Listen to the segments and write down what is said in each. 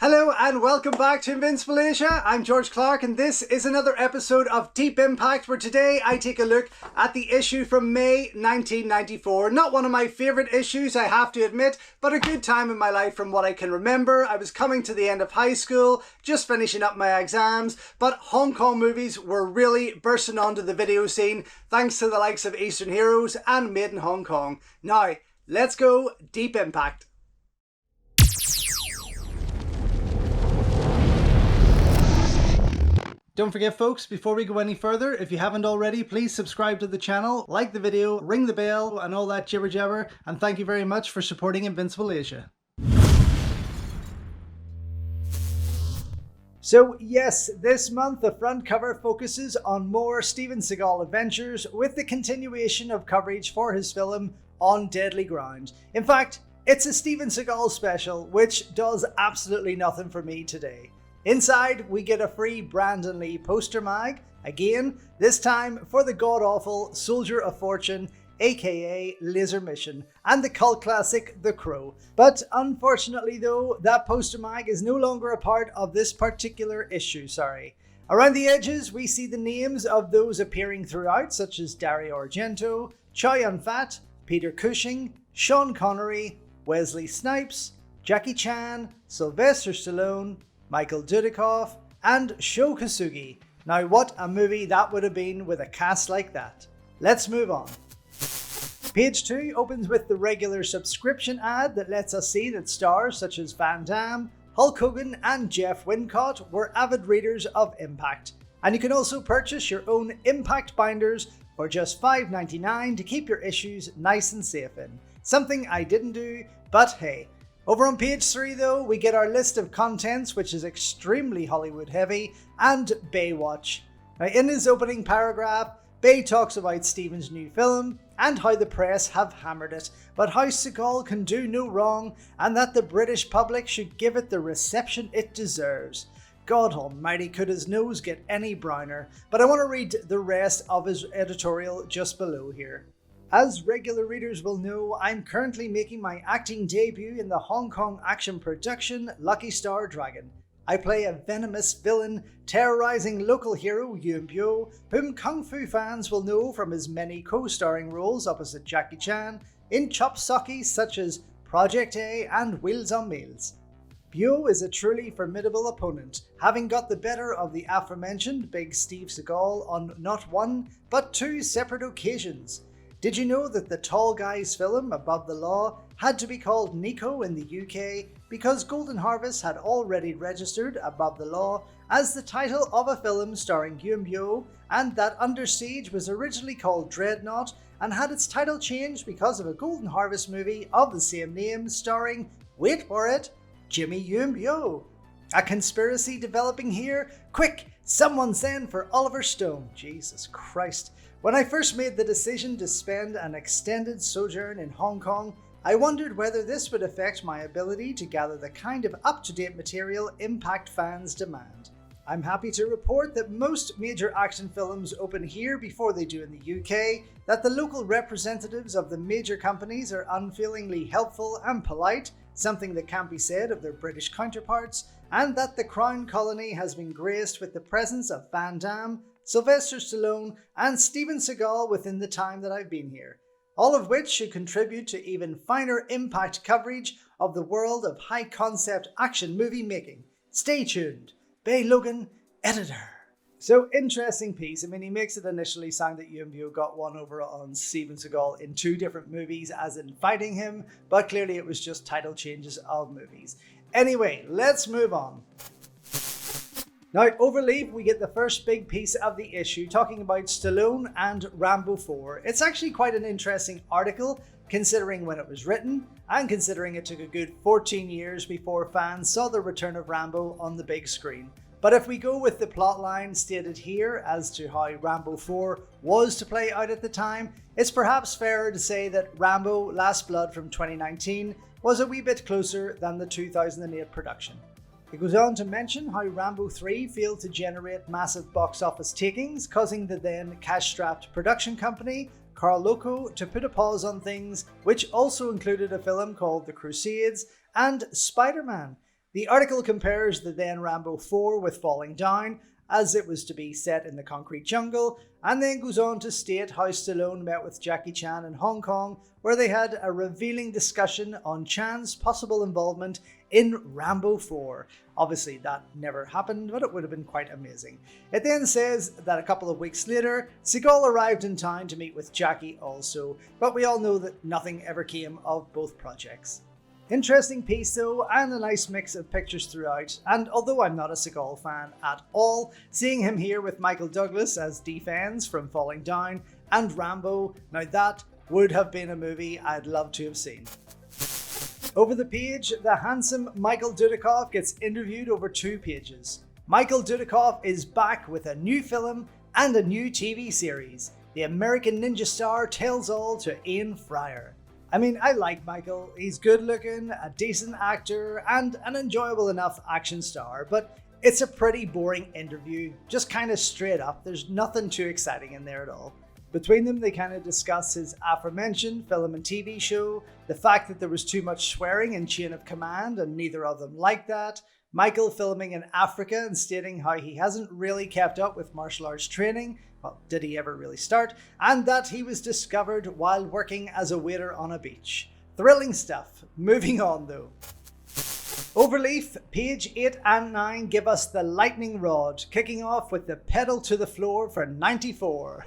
Hello and welcome back to Invincible Asia. I'm George Clark and this is another episode of Deep Impact where today I take a look at the issue from May 1994. Not one of my favourite issues, I have to admit, but a good time in my life from what I can remember. I was coming to the end of high school, just finishing up my exams, but Hong Kong movies were really bursting onto the video scene thanks to the likes of Eastern Heroes and Made in Hong Kong. Now, let's go Deep Impact. Don't forget folks, before we go any further, if you haven't already, please subscribe to the channel, like the video, ring the bell and all that jibber jabber, and thank you very much for supporting Invincible Asia. So yes, this month the front cover focuses on more Steven Seagal adventures with the continuation of coverage for his film On Deadly Ground. In fact, it's a Steven Seagal special, which does absolutely nothing for me today. Inside, we get a free Brandon Lee poster mag, again, this time for the god-awful Soldier of Fortune, aka Laser Mission, and the cult classic The Crow. But unfortunately though, that poster mag is no longer a part of this particular issue, Around the edges, we see the names of those appearing throughout, such as Dario Argento, Chow Yun-fat, Peter Cushing, Sean Connery, Wesley Snipes, Jackie Chan, Sylvester Stallone, Michael Dudikoff, and Sho Kosugi. Now what a movie that would have been with a cast like that. Let's move on. Page 2 opens with the regular subscription ad that lets us see that stars such as Van Damme, Hulk Hogan and Jeff Wincott were avid readers of Impact. And you can also purchase your own Impact binders for just $5.99 to keep your issues nice and safe in. Something I didn't do, but hey. Over on page 3 though, we get our list of contents, which is extremely Hollywood heavy, and Baywatch. Now in his opening paragraph, Bay talks about Steven's new film, and how the press have hammered it, but how Seagal can do no wrong, and that the British public should give it the reception it deserves. God almighty, could his nose get any browner? But I want to read the rest of his editorial just below here. As regular readers will know, I'm currently making my acting debut in the Hong Kong action production Lucky Star Dragon. I play a venomous villain terrorizing local hero Yuen Biao, whom Kung Fu fans will know from his many co-starring roles opposite Jackie Chan in chop sokis such as Project A and Wheels on Meals. Biao is a truly formidable opponent, having got the better of the aforementioned Big Steve Seagal on not one, but two separate occasions. Did you know that the tall guy's film, Above the Law, had to be called Nico in the UK because Golden Harvest had already registered Above the Law as the title of a film starring Yuen Biao, and that Under Siege was originally called Dreadnought and had its title changed because of a Golden Harvest movie of the same name starring, wait for it, Jimmy Yuen Biao. A conspiracy developing here? Quick, someone send for Oliver Stone. Jesus Christ. When I first made the decision to spend an extended sojourn in Hong Kong, I wondered whether this would affect my ability to gather the kind of up-to-date material Impact fans demand. I'm happy to report that most major action films open here before they do in the UK, that the local representatives of the major companies are unfailingly helpful and polite, something that can't be said of their British counterparts, and that the Crown Colony has been graced with the presence of Van Damme, Sylvester Stallone and Steven Seagal within the time that I've been here, all of which should contribute to even finer Impact coverage of the world of high-concept action movie making. Stay tuned. Bay Logan, editor. So interesting piece. I mean, he makes it initially sound that Yuen Biao got one over on Steven Seagal in two different movies as in fighting him, but clearly it was just title changes of movies. Anyway, let's move on. Now, over leave, we get the first big piece of the issue talking about Stallone and Rambo 4. It's actually quite an interesting article, considering when it was written, and considering it took a good 14 years before fans saw the return of Rambo on the big screen. But if we go with the plotline stated here as to how Rambo 4 was to play out at the time, it's perhaps fairer to say that Rambo Last Blood from 2019 was a wee bit closer than the 2008 production. It goes on to mention how Rambo 3 failed to generate massive box office takings, causing the then cash-strapped production company, Carl Loco, to put a pause on things, which also included a film called The Crusades and Spider-Man. The article compares the then Rambo 4 with Falling Down, as it was to be set in the concrete jungle, and then goes on to state how Stallone met with Jackie Chan in Hong Kong, where they had a revealing discussion on Chan's possible involvement in Rambo 4. Obviously that never happened, but it would have been quite amazing. It then says that a couple of weeks later, Seagal arrived in town to meet with Jackie also, but we all know that nothing ever came of both projects. Interesting piece though, and a nice mix of pictures throughout, and although I'm not a Seagal fan at all, seeing him here with Michael Douglas as defense from Falling Down and Rambo, now that would have been a movie I'd love to have seen. Over the page, the handsome Michael Dudikoff gets interviewed over 2 pages. Michael Dudikoff is back with a new film and a new TV series. The American Ninja Star tells all to Ian Fryer. I mean, I like Michael. He's good looking, a decent actor, and an enjoyable enough action star, but it's a pretty boring interview, just kind of straight up. There's nothing too exciting in there at all. Between them, they kind of discuss his aforementioned film and TV show, the fact that there was too much swearing in Chain of Command and neither of them liked that, Michael filming in Africa and stating how he hasn't really kept up with martial arts training, well, did he ever really start, and that he was discovered while working as a waiter on a beach. Thrilling stuff. Moving on though. Overleaf, page 8 and 9 give us the lightning rod, kicking off with the pedal to the floor for 94.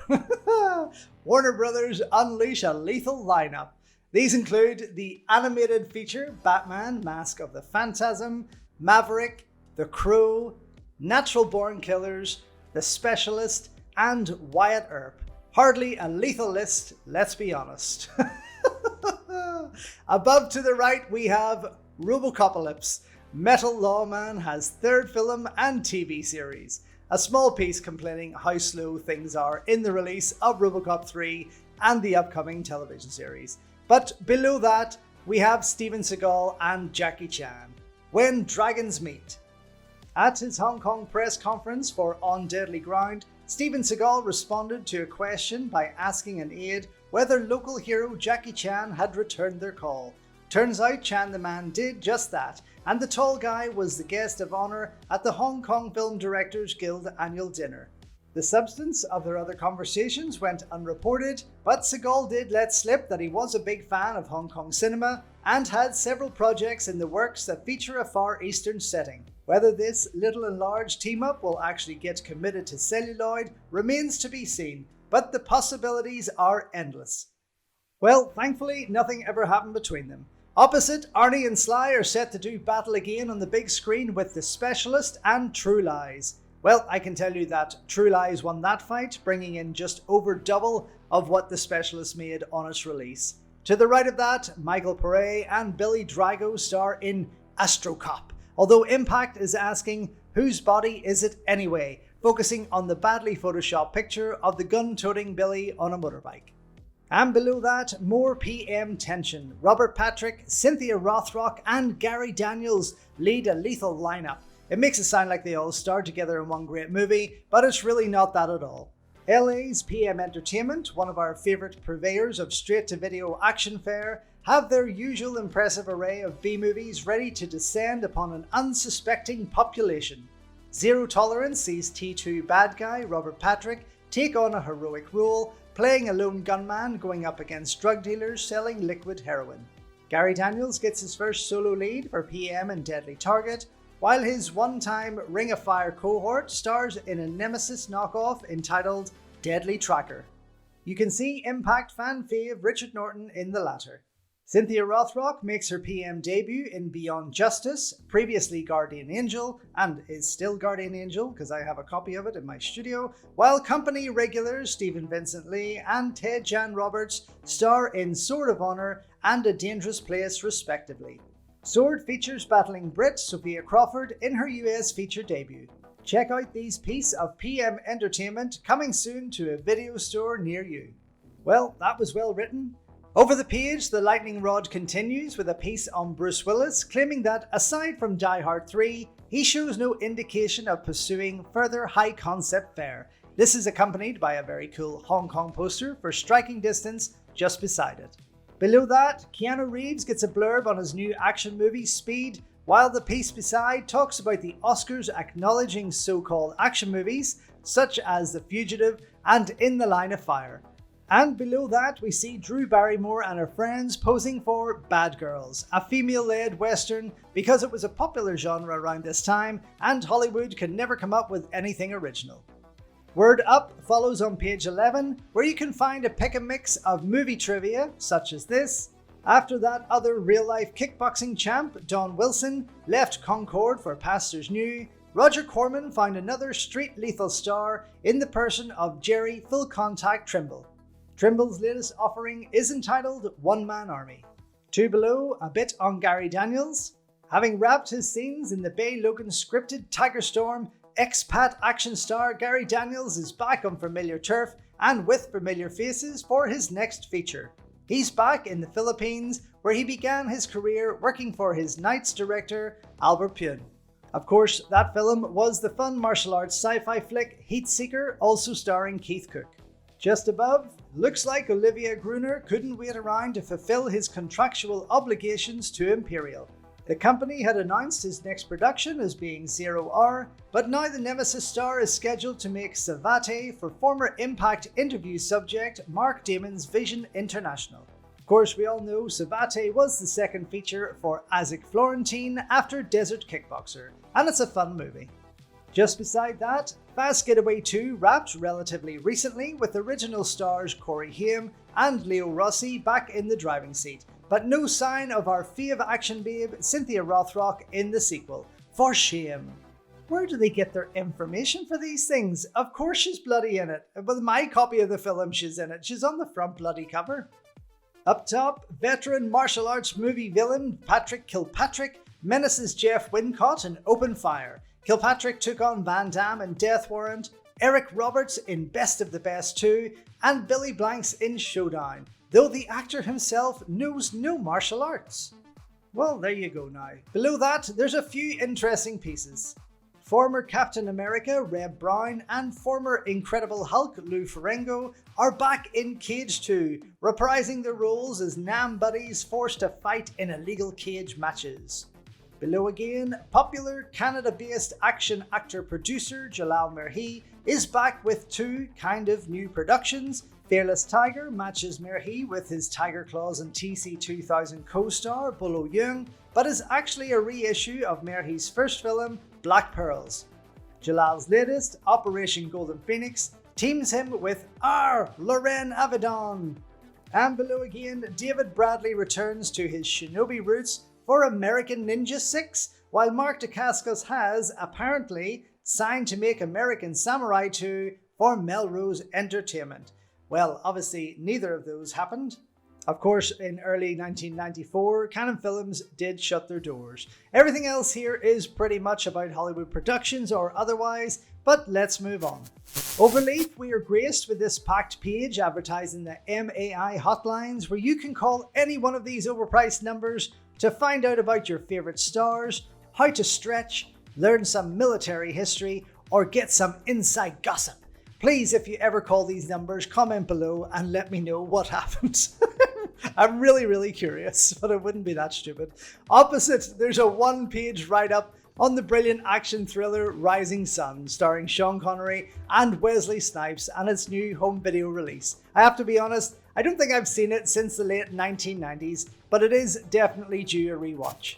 Warner Brothers unleash a lethal lineup. These include the animated feature Batman, Mask of the Phantasm, Maverick, The Crow, Natural Born Killers, The Specialist, and Wyatt Earp. Hardly a lethal list, let's be honest. Above to the right we have Robocopalypse. Metal Lawman has 3rd film and TV series. A small piece complaining how slow things are in the release of Robocop 3 and the upcoming television series. But below that, we have Steven Seagal and Jackie Chan. When Dragons Meet. At his Hong Kong press conference for On Deadly Ground, Steven Seagal responded to a question by asking an aide whether local hero Jackie Chan had returned their call. Turns out Chan the Man did just that, and the tall guy was the guest of honour at the Hong Kong Film Directors Guild annual dinner. The substance of their other conversations went unreported, but Seagal did let slip that he was a big fan of Hong Kong cinema and had several projects in the works that feature a Far Eastern setting. Whether this little and large team-up will actually get committed to celluloid remains to be seen, but the possibilities are endless. Well, thankfully, nothing ever happened between them. Opposite, Arnie and Sly are set to do battle again on the big screen with The Specialist and True Lies. Well, I can tell you that True Lies won that fight, bringing in just over double of what The Specialist made on its release. To the right of that, Michael Pare and Billy Drago star in Astro Cop, although Impact is asking, whose body is it anyway, focusing on the badly photoshopped picture of the gun-toting Billy on a motorbike. And below that, more PM tension. Robert Patrick, Cynthia Rothrock, and Gary Daniels lead a lethal lineup. It makes it sound like they all starred together in one great movie, but it's really not that at all. LA's PM Entertainment, one of our favourite purveyors of straight-to-video action fare, have their usual impressive array of B-movies ready to descend upon an unsuspecting population. Zero Tolerance sees T2 bad guy Robert Patrick take on a heroic role, playing a lone gunman going up against drug dealers selling liquid heroin. Gary Daniels gets his first solo lead for PM in Deadly Target, while his one-time Ring of Fire cohort stars in a Nemesis knockoff entitled Deadly Tracker. You can see Impact fan fave Richard Norton in the latter. Cynthia Rothrock makes her PM debut in Beyond Justice, previously Guardian Angel, and is still Guardian Angel because I have a copy of it in my studio, while company regulars Stephen Vincent Lee and Ted Jan Roberts star in Sword of Honor and A Dangerous Place respectively. Sword features battling Brit Sophia Crawford in her US feature debut. Check out these pieces of PM entertainment coming soon to a video store near you. Well, that was well written. Over the page, the lightning rod continues with a piece on Bruce Willis claiming that, aside from Die Hard 3, he shows no indication of pursuing further high-concept fare. This is accompanied by a very cool Hong Kong poster for striking distance just beside it. Below that, Keanu Reeves gets a blurb on his new action movie Speed, while the piece beside talks about the Oscars acknowledging so-called action movies such as The Fugitive and In the Line of Fire. And below that, we see Drew Barrymore and her friends posing for Bad Girls, a female-led western because it was a popular genre around this time and Hollywood could never come up with anything original. Word Up follows on page 11, where you can find a pick and mix of movie trivia such as this. After that, other real-life kickboxing champ, Don Wilson, left Concord for pastures new, Roger Corman found another street lethal star in the person of Jerry Full Contact Trimble. Trimble's latest offering is entitled One Man Army. Two below, a bit on Gary Daniels. Having wrapped his scenes in the Bay Logan scripted Tiger Storm, expat action star Gary Daniels is back on familiar turf and with familiar faces for his next feature. He's back in the Philippines, where he began his career working for his Knights director, Albert Pune. Of course, that film was the fun martial arts sci-fi flick Heatseeker, also starring Keith Cook. Just above, looks like Olivier Gruner couldn't wait around to fulfill his contractual obligations to Imperial. The company had announced his next production as being Zero Hour, but now the Nemesis star is scheduled to make Savate for former Impact interview subject Mark Damon's Vision International. Of course, we all know Savate was the second feature for Isaac Florentine after Desert Kickboxer, and it's a fun movie. Just beside that, Fast Getaway 2 wrapped relatively recently with original stars Corey Haim and Leo Rossi back in the driving seat, but no sign of our fave action babe Cynthia Rothrock in the sequel. For shame. Where do they get their information for these things? Of course she's bloody in it. With my copy of the film, she's in it. She's on the front bloody cover. Up top, veteran martial arts movie villain Patrick Kilpatrick menaces Jeff Wincott in Open Fire. Kilpatrick took on Van Damme in Death Warrant, Eric Roberts in Best of the Best 2, and Billy Blanks in Showdown, though the actor himself knows no martial arts. Well, there you go now. Below that, there's a few interesting pieces. Former Captain America Reb Brown and former Incredible Hulk Lou Ferrigno are back in Cage 2, reprising their roles as Nam buddies forced to fight in illegal cage matches. Below again, popular Canada-based action actor-producer Jalal Merhi is back with two kind of new productions. Fearless Tiger matches Merhi with his Tiger Claws and TC2000 co-star Bolo Yeung, but is actually a reissue of Merhi's first film, Black Pearls. Jalal's latest, Operation Golden Phoenix, teams him with Loren Avedon. And below again, David Bradley returns to his shinobi roots for American Ninja 6, while Mark Dacascos has, apparently, signed to make American Samurai 2 for Melrose Entertainment. Well, obviously neither of those happened. Of course, in early 1994, Cannon Films did shut their doors. Everything else here is pretty much about Hollywood productions or otherwise, but let's move on. Overleaf, we are graced with this packed page advertising the MAI hotlines, where you can call any one of these overpriced numbers to find out about your favorite stars, how to stretch, learn some military history, or get some inside gossip. Please, if you ever call these numbers, comment below and let me know what happened. I'm really curious, but it wouldn't be that stupid. Opposite, there's a one-page write-up on the brilliant action thriller Rising Sun, starring Sean Connery and Wesley Snipes, and its new home video release. I have to be honest, I don't think I've seen it since the late 1990s, but it is definitely due a rewatch.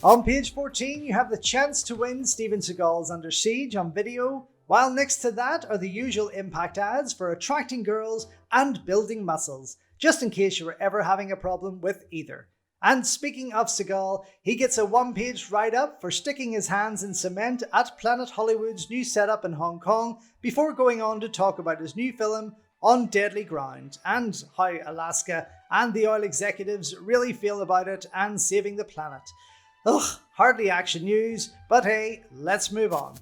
On page 14, you have the chance to win Steven Seagal's Under Siege on video, while next to that are the usual Impact ads for attracting girls and building muscles, just in case you were ever having a problem with either. And speaking of Seagal, he gets a one-page write-up for sticking his hands in cement at Planet Hollywood's new setup in Hong Kong before going on to talk about his new film On Deadly Ground and how Alaska and the oil executives really feel about it and saving the planet. Ugh, hardly action news, but hey, let's move on.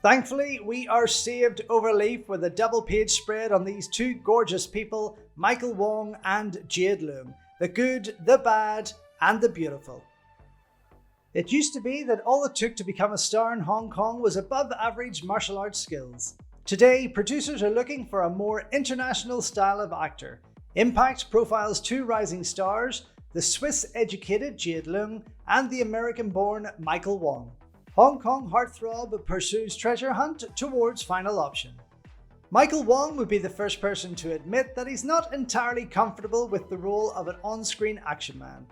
Thankfully, we are saved overleaf with a double-page spread on these two gorgeous people, Michael Wong and Jade Loom. The good, the bad, and the beautiful. It used to be that all it took to become a star in Hong Kong was above-average martial arts skills. Today, producers are looking for a more international style of actor. Impact profiles two rising stars, the Swiss-educated Jade Leung, and the American-born Michael Wong. Hong Kong heartthrob pursues treasure hunt towards final option. Michael Wong would be the first person to admit that he's not entirely comfortable with the role of an on-screen action man.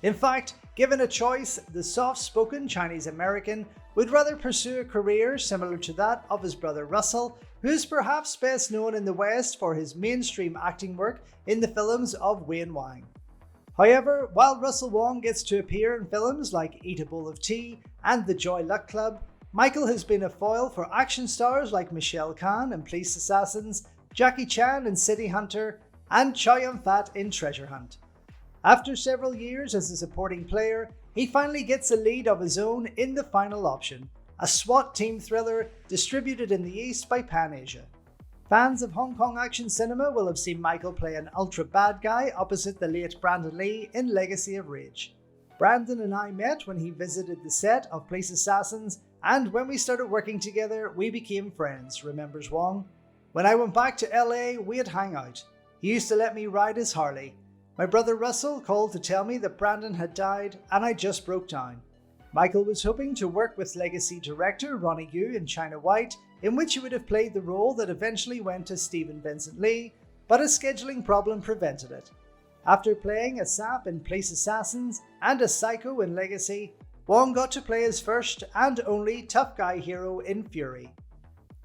In fact, given a choice, the soft-spoken Chinese-American would rather pursue a career similar to that of his brother Russell, who is perhaps best known in the West for his mainstream acting work in the films of Wayne Wang. However, while Russell Wong gets to appear in films like Eat a Bowl of Tea and The Joy Luck Club, Michael has been a foil for action stars like Michelle Khan in Police Assassins, Jackie Chan in City Hunter, and Chow Yun-fat in Treasure Hunt. After several years as a supporting player, he finally gets a lead of his own in The Final Option, a SWAT team thriller distributed in the East by Pan Asia. Fans of Hong Kong action cinema will have seen Michael play an ultra bad guy opposite the late Brandon Lee in Legacy of Rage. Brandon and I met when he visited the set of Police Assassins, and when we started working together, we became friends, remembers Wong. When I went back to LA, we'd hang out. He used to let me ride his Harley. My brother Russell called to tell me that Brandon had died, and I just broke down. Michael was hoping to work with legacy director Ronnie Yu in China White, in which he would have played the role that eventually went to Stephen Vincent Lee, but a scheduling problem prevented it. After playing a sap in Police Assassins and a psycho in Legacy, Wong got to play his first and only tough guy hero in Fury.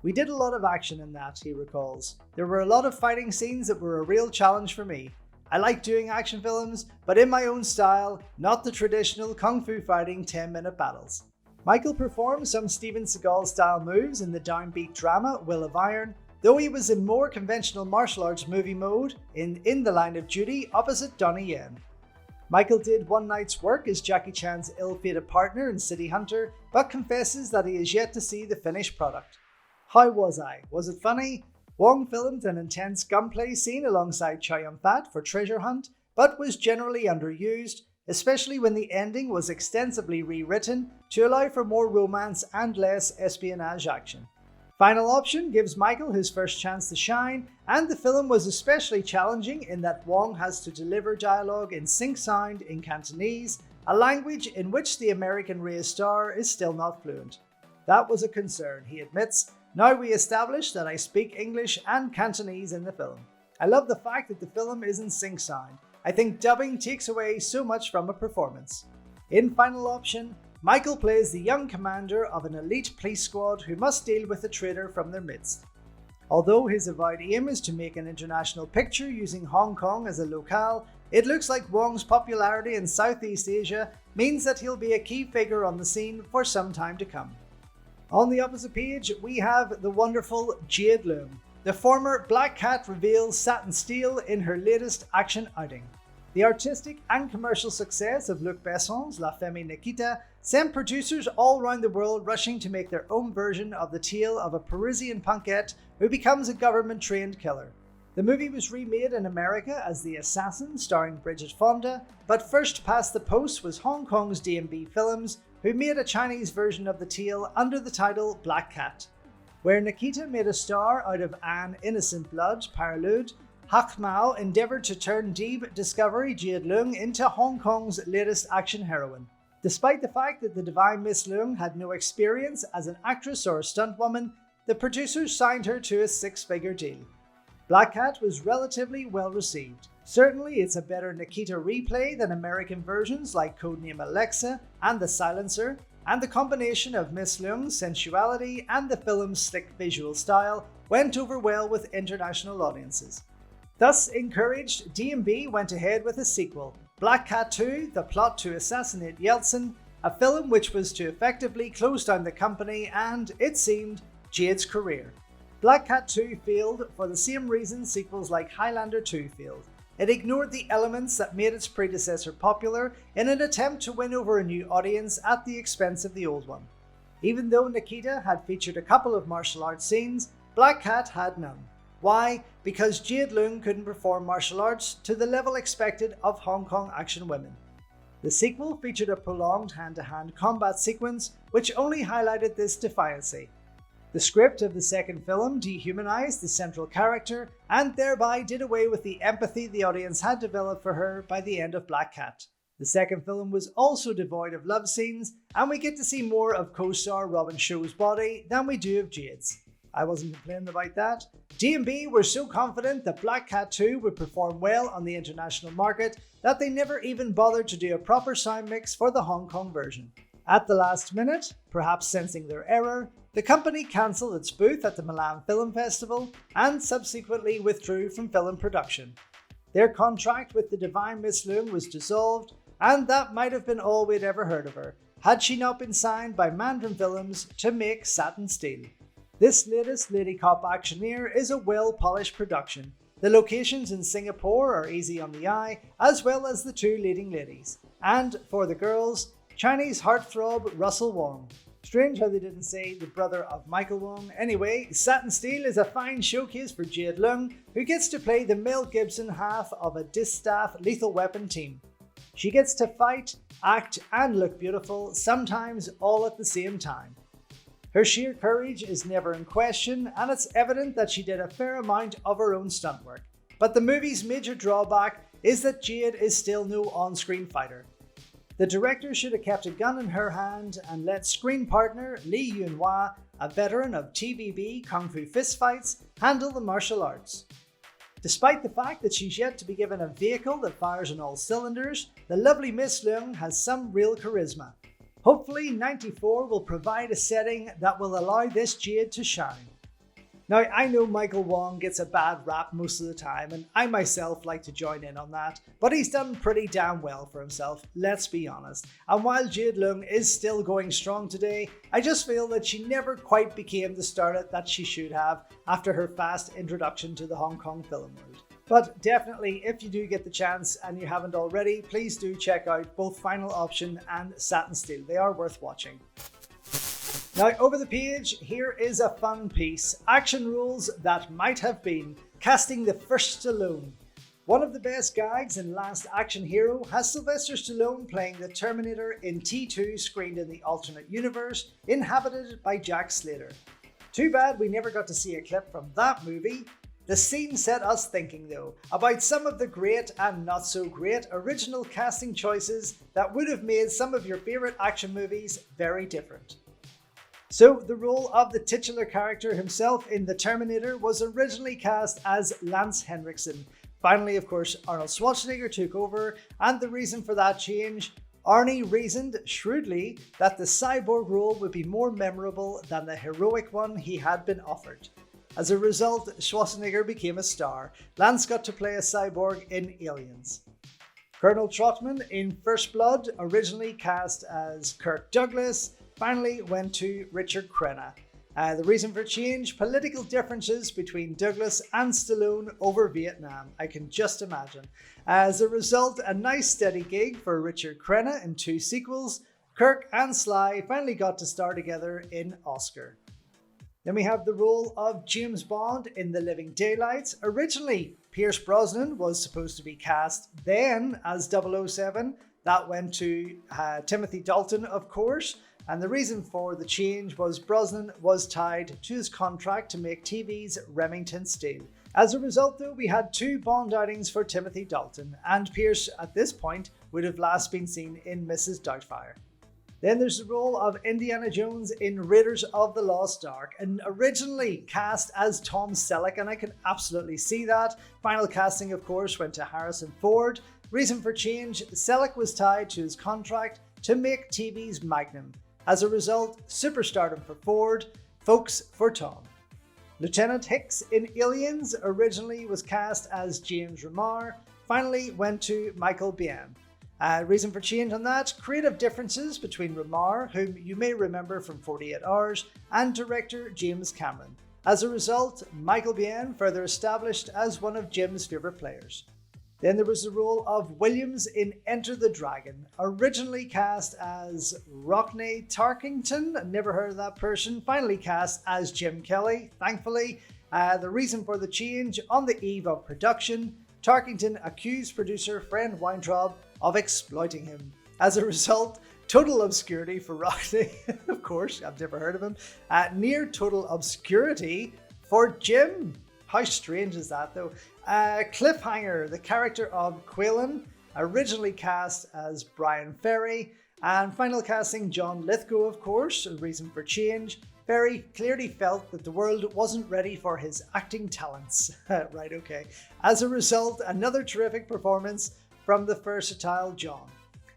We did a lot of action in that, he recalls. There were a lot of fighting scenes that were a real challenge for me. I like doing action films, but in my own style, not the traditional kung fu fighting 10-minute battles. Michael performed some Steven Seagal style moves in the downbeat drama Will of Iron, though he was in more conventional martial arts movie mode in The Line of Duty opposite Donnie Yen. Michael did one night's work as Jackie Chan's ill-fated partner in City Hunter, but confesses that he is yet to see the finished product. How was I? Was it funny? Wong filmed an intense gunplay scene alongside Chow Yun-fat for Treasure Hunt, but was generally underused, especially when the ending was extensively rewritten to allow for more romance and less espionage action. Final Option gives Michael his first chance to shine, and the film was especially challenging in that Wong has to deliver dialogue in sync sound in Cantonese, a language in which the American raised star is still not fluent. That was a concern, he admits. Now we establish that I speak English and Cantonese in the film. I love the fact that the film is in sync sound. I think dubbing takes away so much from a performance. In Final Option, Michael plays the young commander of an elite police squad who must deal with a traitor from their midst. Although his avowed aim is to make an international picture using Hong Kong as a locale, it looks like Wong's popularity in Southeast Asia means that he'll be a key figure on the scene for some time to come. On the opposite page, we have the wonderful Jade Leung. The former Black Cat reveals satin steel in her latest action outing. The artistic and commercial success of Luc Besson's La Femme Nikita sent producers all around the world rushing to make their own version of the tale of a Parisian punkette who becomes a government-trained killer. The movie was remade in America as The Assassin, starring Bridget Fonda, but first past the post was Hong Kong's D&B Films, who made a Chinese version of the tale under the title Black Cat. Where Nikita made a star out of Anne Innocent Blood, Paralud, Hak Mao endeavoured to turn Deep Discovery Jade Leung into Hong Kong's latest action heroine. Despite the fact that the divine Miss Leung had no experience as an actress or a stuntwoman, the producers signed her to a six-figure deal. Black Cat was relatively well received. Certainly it's a better Nikita replay than American versions like Codename Alexa and The Silencer, and the combination of Miss Leung's sensuality and the film's slick visual style went over well with international audiences. Thus encouraged, D&B went ahead with a sequel, Black Cat 2, The Plot to Assassinate Yeltsin, a film which was to effectively close down the company and, it seemed, Jade's career. Black Cat 2 failed for the same reason sequels like Highlander 2 failed. It ignored the elements that made its predecessor popular in an attempt to win over a new audience at the expense of the old one. Even though Nikita had featured a couple of martial arts scenes, Black Cat had none. Why? Because Jade Leung couldn't perform martial arts to the level expected of Hong Kong action women. The sequel featured a prolonged hand-to-hand combat sequence which only highlighted this defiancy. The script of the second film dehumanized the central character and thereby did away with the empathy the audience had developed for her by the end of Black Cat. The second film was also devoid of love scenes, and we get to see more of co-star Robin Show's body than we do of Jade's. I wasn't complaining about that. D&B were so confident that Black Cat 2 would perform well on the international market that they never even bothered to do a proper sound mix for the Hong Kong version. At the last minute, perhaps sensing their error, the company cancelled its booth at the Milan Film Festival and subsequently withdrew from film production. Their contract with the divine Miss Leung was dissolved, and that might have been all we'd ever heard of her, had she not been signed by Mandarin Films to make Satin Steel. This latest Lady Cop actioneer is a well-polished production. The locations in Singapore are easy on the eye, as well as the two leading ladies. And for the girls, Chinese heartthrob Russell Wong. Strange how they didn't say the brother of Michael Wong. Anyway, Satin Steel is a fine showcase for Jade Leung, who gets to play the Mel Gibson half of a distaff Lethal Weapon team. She gets to fight, act, and look beautiful, sometimes all at the same time. Her sheer courage is never in question, and it's evident that she did a fair amount of her own stunt work. But the movie's major drawback is that Jade is still no on-screen fighter. The director should have kept a gun in her hand and let screen partner Lee Yun-hwa, a veteran of TVB Kung Fu fistfights, handle the martial arts. Despite the fact that she's yet to be given a vehicle that fires on all cylinders, the lovely Miss Leung has some real charisma. Hopefully 94 will provide a setting that will allow this Jade to shine. Now, I know Michael Wong gets a bad rap most of the time, and I myself like to join in on that, but he's done pretty damn well for himself, let's be honest. And while Jade Leung is still going strong today, I just feel that she never quite became the starlet that she should have after her fast introduction to the Hong Kong film world. But definitely, if you do get the chance and you haven't already, please do check out both Final Option and Satin Steel. They are worth watching. Now, over the page, here is a fun piece. Action rules that might have been. Casting the first Stallone. One of the best gags in Last Action Hero has Sylvester Stallone playing the Terminator in T2 screened in the alternate universe, inhabited by Jack Slater. Too bad we never got to see a clip from that movie. The scene set us thinking though, about some of the great and not so great original casting choices that would have made some of your favourite action movies very different. So, the role of the titular character himself in The Terminator was originally cast as Lance Henriksen. Finally, of course, Arnold Schwarzenegger took over, and the reason for that change, Arnie reasoned shrewdly that the cyborg role would be more memorable than the heroic one he had been offered. As a result, Schwarzenegger became a star. Lance got to play a cyborg in Aliens. Colonel Trotman in First Blood, originally cast as Kirk Douglas, finally went to Richard Crenna. The reason for change? Political differences between Douglas and Stallone over Vietnam. I can just imagine. As a result, a nice steady gig for Richard Crenna in 2 sequels. Kirk and Sly finally got to star together in Oscar. Then we have the role of James Bond in The Living Daylights. Originally, Pierce Brosnan was supposed to be cast then as 007. That went to Timothy Dalton, of course. And the reason for the change was Brosnan was tied to his contract to make TV's Remington Steele. As a result though, we had 2 Bond outings for Timothy Dalton, and Pierce at this point would have last been seen in Mrs. Doubtfire. Then there's the role of Indiana Jones in Raiders of the Lost Ark, and originally cast as Tom Selleck, and I can absolutely see that. Final casting of course went to Harrison Ford. Reason for change, Selleck was tied to his contract to make TV's Magnum. As a result, superstardom for Ford, folks for Tom. Lieutenant Hicks in Aliens originally was cast as James Remar, finally went to Michael Biehn. Reason for change on that, creative differences between Remar, whom you may remember from 48 Hours, and director James Cameron. As a result, Michael Biehn further established as one of Jim's favourite players. Then there was the role of Williams in Enter the Dragon, originally cast as Rockne Tarkington, never heard of that person, finally cast as Jim Kelly, thankfully. The reason for the change, on the eve of production, Tarkington accused producer Fred Weintraub of exploiting him. As a result, Total obscurity for Rocky, of course, I've never heard of him. Near total obscurity for Jim. How strange is that though? Cliffhanger, the character of Quaylen, originally cast as Brian Ferry. And final casting, John Lithgow, of course, a reason for change. Ferry clearly felt that the world wasn't ready for his acting talents. Right, okay. As a result, another terrific performance from the versatile John.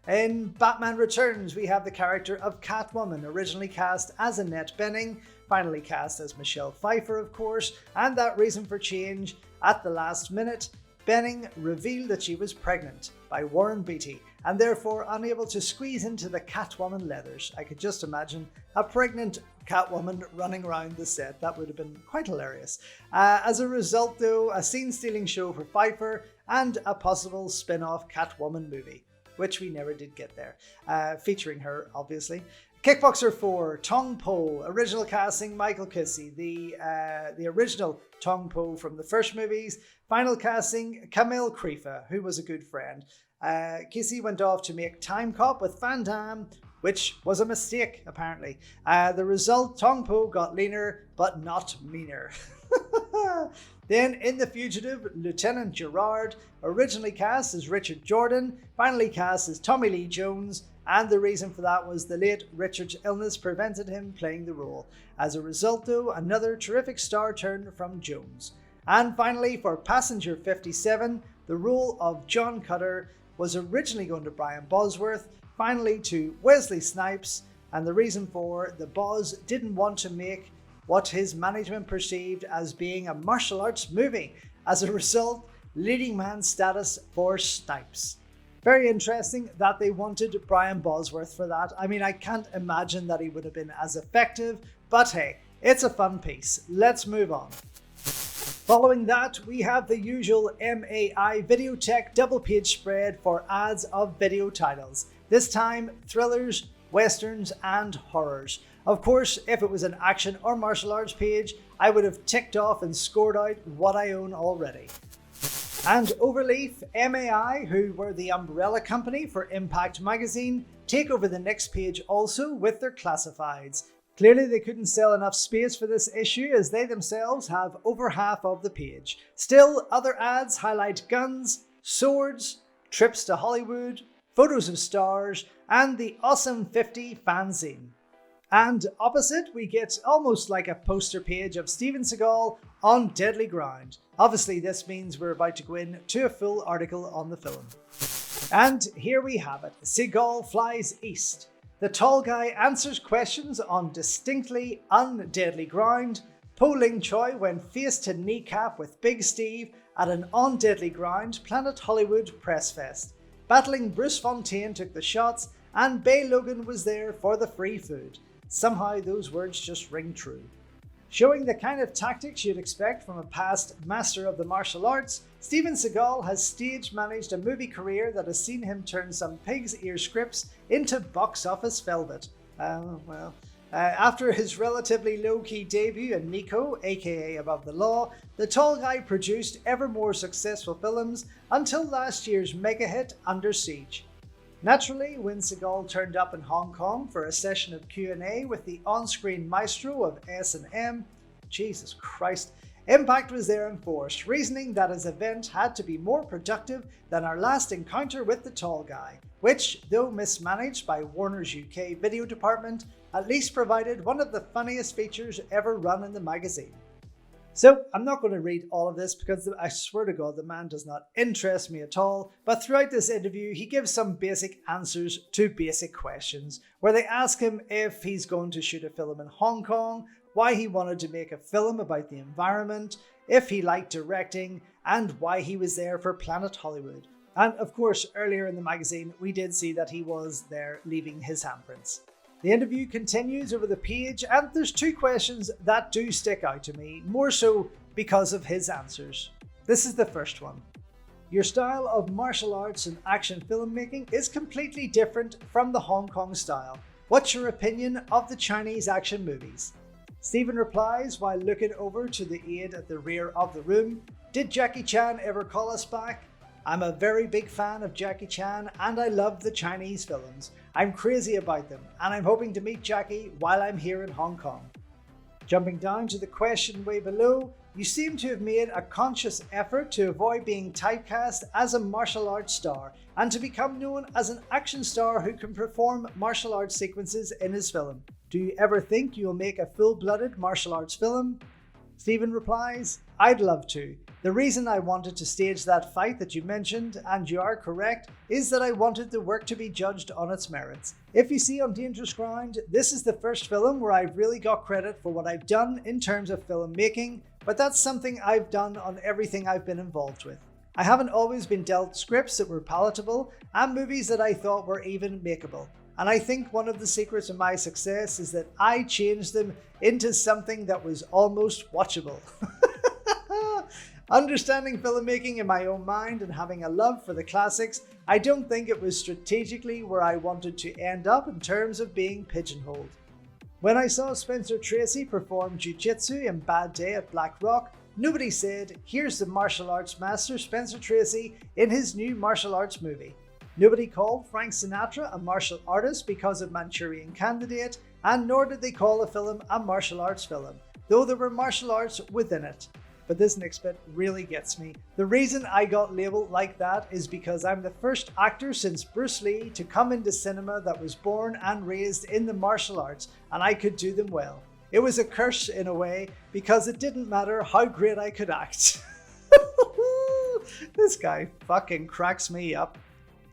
In Batman Returns, we have the character of Catwoman, originally cast as Annette Bening, finally cast as Michelle Pfeiffer, of course, and that reason for change, at the last minute, Bening revealed that she was pregnant by Warren Beatty, and therefore unable to squeeze into the Catwoman leathers. I could just imagine a pregnant Catwoman running around the set. That would have been quite hilarious. As a result, though, a scene-stealing show for Pfeiffer and a possible spin-off Catwoman movie, which we never did get there, featuring her, obviously. Kickboxer 4, Tong Po, original casting Michael Kissy, the original Tong Po from the first movies. Final casting Camille Krifa, who was a good friend. Kissy went off to make Time Cop with Van Damme, which was a mistake, apparently. The result, Tong Po got leaner, but not meaner. Then in The Fugitive, Lieutenant Gerard, originally cast as Richard Jordan, finally cast as Tommy Lee Jones, and the reason for that was the late Richard's illness prevented him playing the role. As a result, though, another terrific star turn from Jones. And finally, for Passenger 57, the role of John Cutter was originally going to Brian Bosworth, finally to Wesley Snipes, and the reason for the Boz didn't want to make what his management perceived as being a martial arts movie. As a result, leading man status for Snipes. Very interesting that they wanted Brian Bosworth for that. I mean, I can't imagine that he would have been as effective, but hey, it's a fun piece. Let's move on. Following that, we have the usual MAI Videotech double page spread for ads of video titles. This time, thrillers, westerns, and horrors. Of course, if it was an action or martial arts page, I would have ticked off and scored out what I own already. And Overleaf, MAI, who were the umbrella company for Impact Magazine, take over the next page also with their classifieds. Clearly they couldn't sell enough space for this issue as they themselves have over half of the page. Still, other ads highlight guns, swords, trips to Hollywood, photos of stars, and the Awesome 50 fanzine. And opposite, we get almost like a poster page of Steven Seagal on Deadly Ground. Obviously, this means we're about to go into a full article on the film. And here we have it. Seagal flies east. The tall guy answers questions on distinctly undeadly ground. Po Ling Choi went face to kneecap with Big Steve at an on deadly ground Planet Hollywood press fest. Battling Bruce Fontaine took the shots, and Bay Logan was there for the free food. Somehow those words just ring true. Showing the kind of tactics you'd expect from a past master of the martial arts, Steven Seagal has stage managed a movie career that has seen him turn some pig's ear scripts into box office velvet. After his relatively low-key debut in Nico, aka Above the Law, the tall guy produced ever more successful films until last year's mega hit Under Siege. Naturally, when Seagal turned up in Hong Kong for a session of Q&A with the on-screen maestro of S&M, Jesus Christ, Impact was there in force, reasoning that his event had to be more productive than our last encounter with the tall guy, which, though mismanaged by Warner's UK video department, at least provided one of the funniest features ever run in the magazine. So I'm not going to read all of this because I swear to God the man does not interest me at all, but throughout this interview he gives some basic answers to basic questions, where they ask him if he's going to shoot a film in Hong Kong, why he wanted to make a film about the environment, if he liked directing, and why he was there for Planet Hollywood. And of course, earlier in the magazine we did see that he was there leaving his handprints. The interview continues over the page, and there's two questions that do stick out to me, more so because of his answers. This is the first one. Your style of martial arts and action filmmaking is completely different from the Hong Kong style. What's your opinion of the Chinese action movies? Steven replies while looking over to the aide at the rear of the room, "Did Jackie Chan ever call us back? I'm a very big fan of Jackie Chan and I love the Chinese films. I'm crazy about them and I'm hoping to meet Jackie while I'm here in Hong Kong. Jumping down to the question way below, you seem to have made a conscious effort to avoid being typecast as a martial arts star and to become known as an action star who can perform martial arts sequences in his film. Do you ever think you'll make a full-blooded martial arts film? Steven replies, I'd love to. The reason I wanted to stage that fight that you mentioned, and you are correct, is that I wanted the work to be judged on its merits. If you see on Dangerous Ground, this is the first film where I've really got credit for what I've done in terms of filmmaking, but that's something I've done on everything I've been involved with. I haven't always been dealt scripts that were palatable and movies that I thought were even makeable. And I think one of the secrets of my success is that I changed them into something that was almost watchable. Understanding filmmaking in my own mind and having a love for the classics, I don't think it was strategically where I wanted to end up in terms of being pigeonholed. When I saw Spencer Tracy perform jiu-jitsu in Bad Day at Black Rock, nobody said, here's the martial arts master Spencer Tracy in his new martial arts movie. Nobody called Frank Sinatra a martial artist because of Manchurian Candidate, and nor did they call a film a martial arts film, though there were martial arts within it. But this next bit really gets me. The reason I got labelled like that is because I'm the first actor since Bruce Lee to come into cinema that was born and raised in the martial arts, and I could do them well. It was a curse in a way, because it didn't matter how great I could act. This guy fucking cracks me up.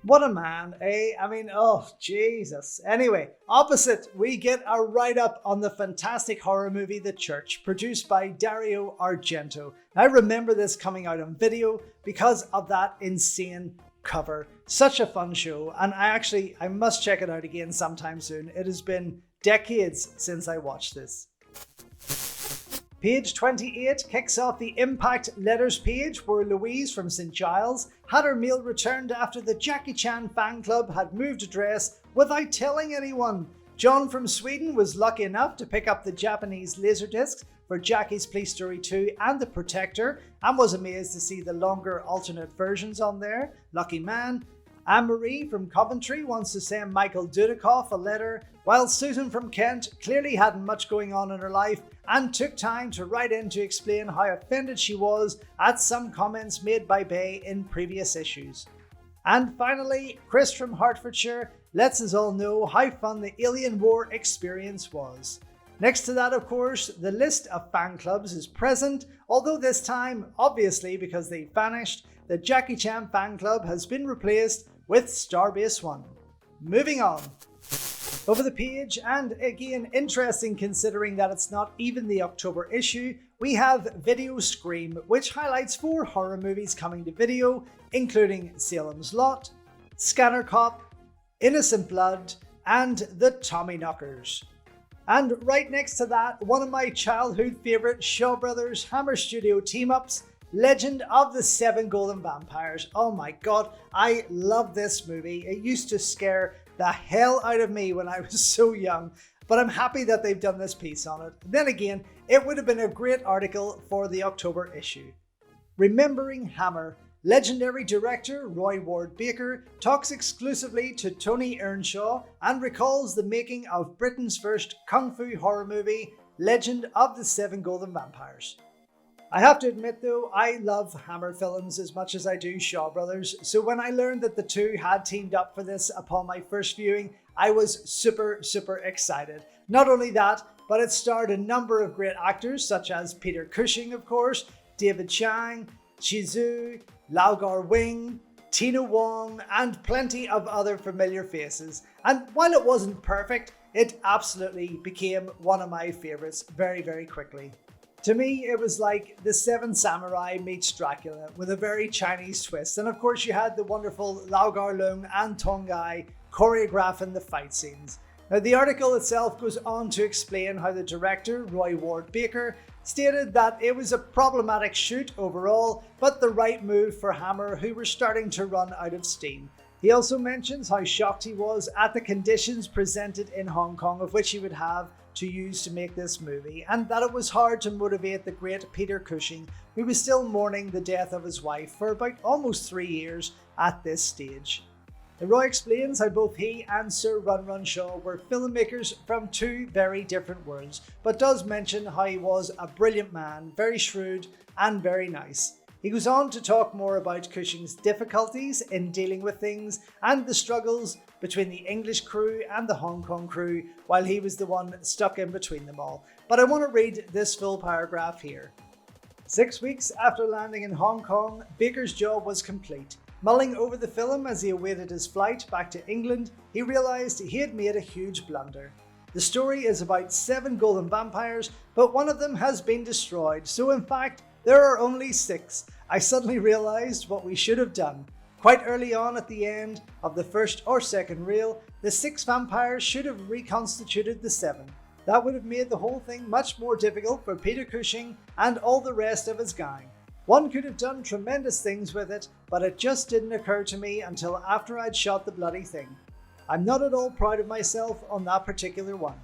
What a man, eh? I mean, oh, Jesus. Anyway, opposite, we get a write-up on the fantastic horror movie The Church, produced by Dario Argento. I remember this coming out on video because of that insane cover. Such a fun show, and I must check it out again sometime soon. It has been decades since I watched this. Page 28 kicks off the Impact Letters page where Louise from St. Giles had her mail returned after the Jackie Chan fan club had moved address without telling anyone. John from Sweden was lucky enough to pick up the Japanese laserdiscs for Jackie's Police Story 2 and The Protector and was amazed to see the longer alternate versions on there. Lucky man. Anne-Marie from Coventry wants to send Michael Dudikoff a letter, while Susan from Kent clearly hadn't much going on in her life and took time to write in to explain how offended she was at some comments made by Bay in previous issues. And finally, Chris from Hertfordshire lets us all know how fun the Alien War experience was. Next to that, of course, the list of fan clubs is present, although this time, obviously because they vanished, the Jackie Chan fan club has been replaced with Starbase 1. Moving on. Over the page, and again interesting considering that it's not even the October issue, we have Video Scream, which highlights 4 horror movies coming to video, including Salem's Lot, Scanner Cop, Innocent Blood, and The Tommyknockers. And right next to that, one of my childhood favourite Shaw Brothers Hammer Studio team-ups, Legend of the Seven Golden Vampires. Oh my god, I love this movie. It used to scare the hell out of me when I was so young, but I'm happy that they've done this piece on it. Then again, it would have been a great article for the October issue. Remembering Hammer, legendary director Roy Ward Baker talks exclusively to Tony Earnshaw and recalls the making of Britain's first kung fu horror movie, Legend of the Seven Golden Vampires. I have to admit though, I love Hammer films as much as I do Shaw Brothers, so when I learned that the two had teamed up for this upon my first viewing, I was super excited. Not only that, but it starred a number of great actors such as Peter Cushing, of course, David Chang, Shizu, Lau Gar-wing, Tina Wong, and plenty of other familiar faces. And while it wasn't perfect, it absolutely became one of my favourites very quickly. To me, it was like The Seven Samurai meets Dracula with a very Chinese twist. And of course, you had the wonderful Lau Gar-lung and Tong Gai choreographing the fight scenes. Now, the article itself goes on to explain how the director, Roy Ward Baker, stated that it was a problematic shoot overall, but the right move for Hammer, who were starting to run out of steam. He also mentions how shocked he was at the conditions presented in Hong Kong, of which he would have to use to make this movie, and that it was hard to motivate the great Peter Cushing, who was still mourning the death of his wife for about almost 3 years at this stage. Roy explains how both he and Sir Run Run Shaw were filmmakers from two very different worlds, but does mention how he was a brilliant man, very shrewd and very nice. He goes on to talk more about Cushing's difficulties in dealing with things and the struggles between the English crew and the Hong Kong crew while he was the one stuck in between them all. But I want to read this full paragraph here. 6 weeks after landing in Hong Kong, Baker's job was complete. Mulling over the film as he awaited his flight back to England, he realised he had made a huge blunder. The story is about 7 golden vampires, but one of them has been destroyed, so in fact, there are only 6. I suddenly realised what we should have done. Quite early on at the end of the first or second reel, the 6 vampires should have reconstituted the 7. That would have made the whole thing much more difficult for Peter Cushing and all the rest of his gang. One could have done tremendous things with it, but it just didn't occur to me until after I'd shot the bloody thing. I'm not at all proud of myself on that particular one.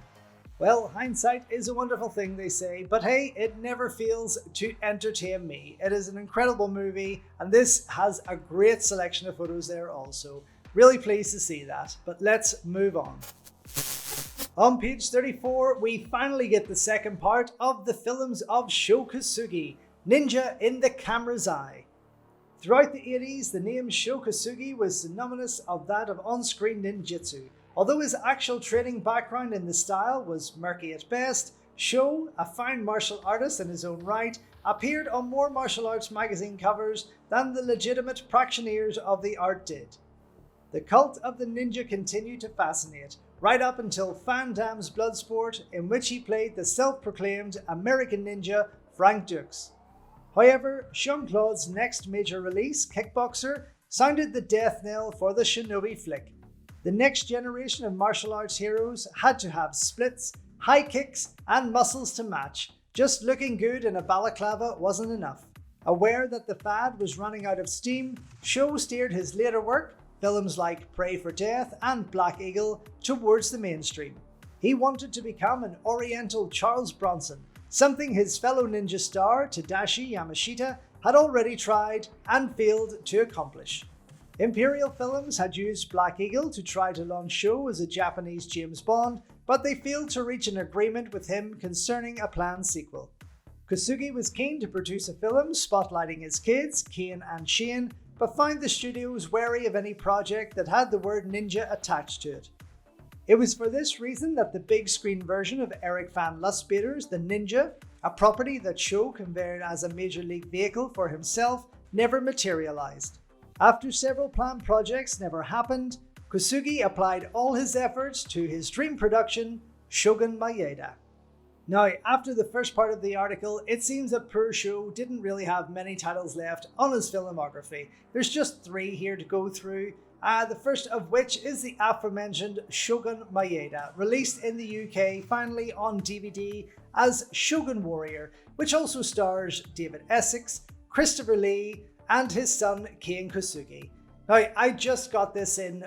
Well, hindsight is a wonderful thing, they say, but hey, it never fails to entertain me. It is an incredible movie, and this has a great selection of photos there also. Really pleased to see that, but let's move on. On page 34, we finally get the second part of the films of Sho Kosugi, Ninja in the Camera's Eye. Throughout the 80s, the name Sho Kosugi was synonymous of that of on-screen ninjutsu. Although his actual training background in the style was murky at best, Sho, a fine martial artist in his own right, appeared on more martial arts magazine covers than the legitimate practitioners of the art did. The cult of the ninja continued to fascinate, right up until Van Damme's Bloodsport, in which he played the self-proclaimed American ninja Frank Dux. However, Jean-Claude's next major release, Kickboxer, sounded the death knell for the shinobi flick. The next generation of martial arts heroes had to have splits, high kicks, and muscles to match. Just looking good in a balaclava wasn't enough. Aware that the fad was running out of steam, Sho steered his later work, films like Pray for Death and Black Eagle, towards the mainstream. He wanted to become an Oriental Charles Bronson, something his fellow ninja star Tadashi Yamashita had already tried and failed to accomplish. Imperial Films had used Black Eagle to try to launch Sho as a Japanese James Bond, but they failed to reach an agreement with him concerning a planned sequel. Kosugi was keen to produce a film spotlighting his kids, Kane and Shane, but found the studios wary of any project that had the word ninja attached to it. It was for this reason that the big screen version of Eric Van Lustbader's The Ninja, a property that Sho conveyed as a major league vehicle for himself, never materialized. After several planned projects never happened, Kosugi applied all his efforts to his dream production, Shogun Maeda. Now, after the first part of the article, it seems that poor Sho didn't really have many titles left on his filmography. There's just 3 here to go through, the first of which is the aforementioned Shogun Maeda, released in the UK finally on DVD as Shogun Warrior, which also stars David Essex, Christopher Lee, and his son Kane Kosugi. Now, I just got this in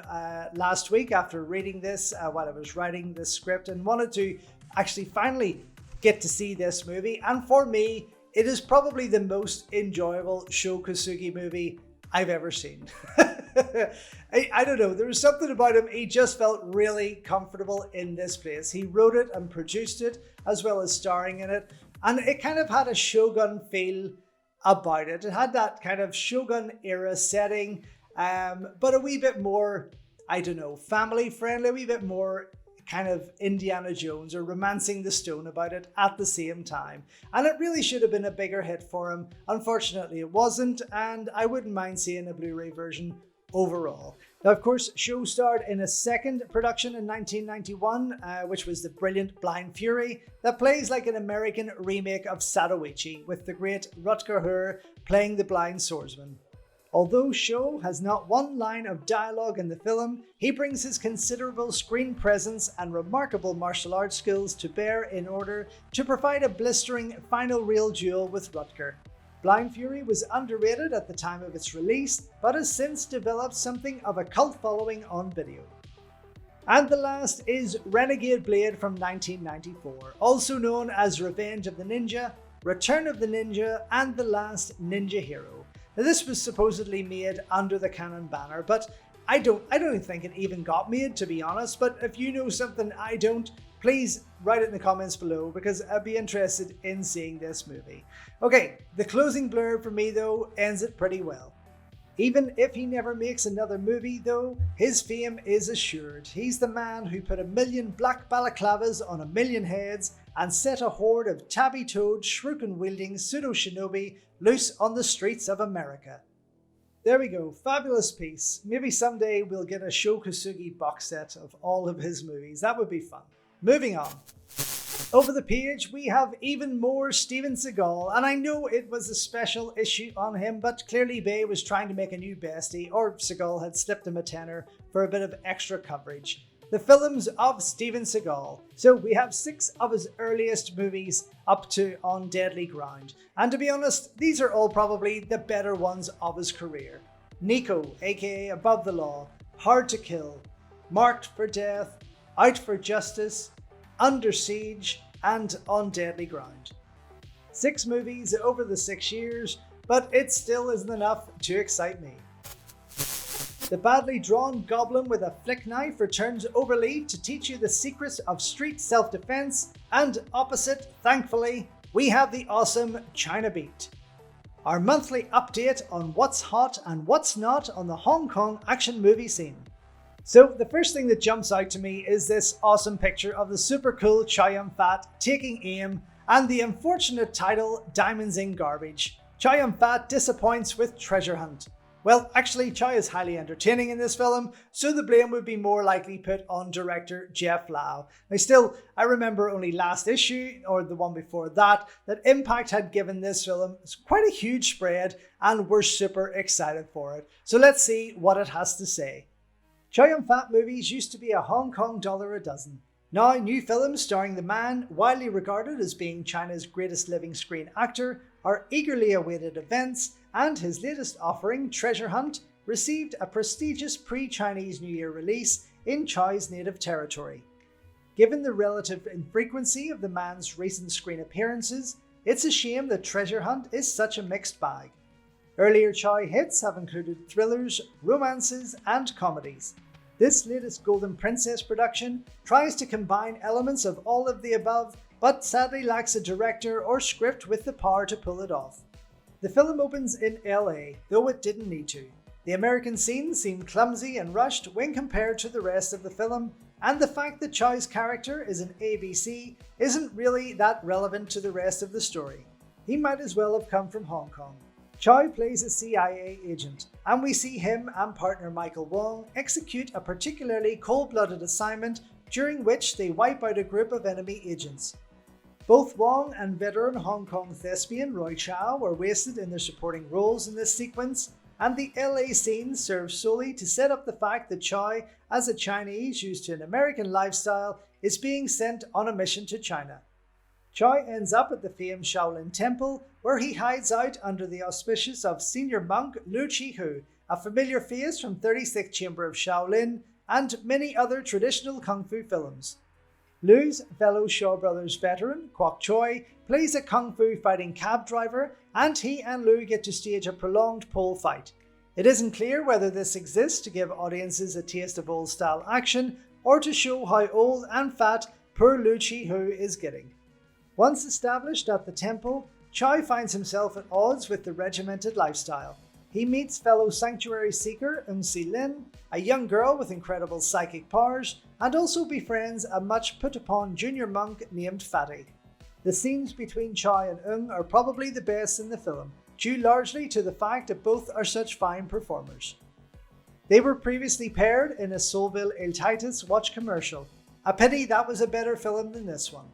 last week after reading this while I was writing this script and wanted to actually finally get to see this movie, and for me, it is probably the most enjoyable Sho Kosugi movie I've ever seen. I don't know, there was something about him, he just felt really comfortable in this place. He wrote it and produced it, as well as starring in it, and it kind of had a Shogun feel about it. It had that kind of Shogun era setting, but a wee bit more, I don't know, family friendly, a wee bit more kind of Indiana Jones or Romancing the Stone about it at the same time. And it really should have been a bigger hit for him. Unfortunately, it wasn't, and I wouldn't mind seeing a Blu-ray version overall. Now, of course, Sho starred in a second production in 1991, which was the brilliant Blind Fury, that plays like an American remake of Satoichi, with the great Rutger Hauer playing the blind swordsman. Although Sho has not one line of dialogue in the film, he brings his considerable screen presence and remarkable martial arts skills to bear in order to provide a blistering final reel duel with Rutger. Blind Fury was underrated at the time of its release, but has since developed something of a cult following on video. And the last is Renegade Blade from 1994, also known as Revenge of the Ninja, Return of the Ninja, and The Last Ninja Hero. Now, this was supposedly made under the Canon banner, but I don't think it even got made, to be honest. But if you know something I don't, please write it in the comments below, because I'd be interested in seeing this movie. Okay, the closing blurb for me though ends it pretty well. Even if he never makes another movie though, his fame is assured. He's the man who put 1,000,000 black balaclavas on 1,000,000 heads and set a horde of tabby-toed, shuriken-wielding pseudo-shinobi loose on the streets of America. There we go, fabulous piece. Maybe someday we'll get a Sho Kosugi box set of all of his movies. That would be fun. Moving on. Over the page, we have even more Steven Seagal, and I know it was a special issue on him, but clearly Bay was trying to make a new bestie, or Seagal had slipped him a tenner for a bit of extra coverage. The films of Steven Seagal. So we have 6 of his earliest movies up to On Deadly Ground, and to be honest, these are all probably the better ones of his career. Nico, aka Above the Law, Hard to Kill, Marked for Death, Out for Justice, Under Siege, and On Deadly Ground. 6 movies over the 6 years, but it still isn't enough to excite me. The badly drawn goblin with a flick knife returns overly to teach you the secrets of street self-defense, and opposite, thankfully, we have the awesome China Beat. Our monthly update on what's hot and what's not on the Hong Kong action movie scene. So the first thing that jumps out to me is this awesome picture of the super cool Chow Yun-fat taking aim, and the unfortunate title Diamonds in Garbage. Chow Yun-fat disappoints with Treasure Hunt. Well, actually, Chow is highly entertaining in this film, so the blame would be more likely put on director Jeff Lau. Now still, I remember only last issue, or the one before that Impact had given this film quite a huge spread, and we're super excited for it. So let's see what it has to say. Chow Yun-fat movies used to be a Hong Kong dollar a dozen. Now, new films starring the man widely regarded as being China's greatest living screen actor are eagerly awaited events, and his latest offering, Treasure Hunt, received a prestigious pre-Chinese New Year release in Chow's native territory. Given the relative infrequency of the man's recent screen appearances, it's a shame that Treasure Hunt is such a mixed bag. Earlier Chow hits have included thrillers, romances, and comedies. This latest Golden Princess production tries to combine elements of all of the above, but sadly lacks a director or script with the power to pull it off. The film opens in LA, though it didn't need to. The American scenes seem clumsy and rushed when compared to the rest of the film, and the fact that Chow's character is an ABC isn't really that relevant to the rest of the story. He might as well have come from Hong Kong. Chow plays a CIA agent, and we see him and partner Michael Wong execute a particularly cold-blooded assignment during which they wipe out a group of enemy agents. Both Wong and veteran Hong Kong thespian Roy Chow were wasted in their supporting roles in this sequence, and the LA scene serves solely to set up the fact that Chow, as a Chinese used to an American lifestyle, is being sent on a mission to China. Chow ends up at the famed Shaolin Temple, where he hides out under the auspices of senior monk Lu Chi-hu, a familiar face from 36th Chamber of Shaolin and many other traditional kung fu films. Lu's fellow Shaw Brothers veteran, Kwok Choi, plays a kung fu fighting cab driver, and he and Lu get to stage a prolonged pole fight. It isn't clear whether this exists to give audiences a taste of old style action, or to show how old and fat poor Lu Chi-hu is getting. Once established at the temple, Chow finds himself at odds with the regimented lifestyle. He meets fellow sanctuary seeker Si Lin, a young girl with incredible psychic powers, and also befriends a much put upon junior monk named Fatty. The scenes between Chow and are probably the best in the film, due largely to the fact that both are such fine performers. They were previously paired in a Soulville Il Titus watch commercial. A pity that was a better film than this one.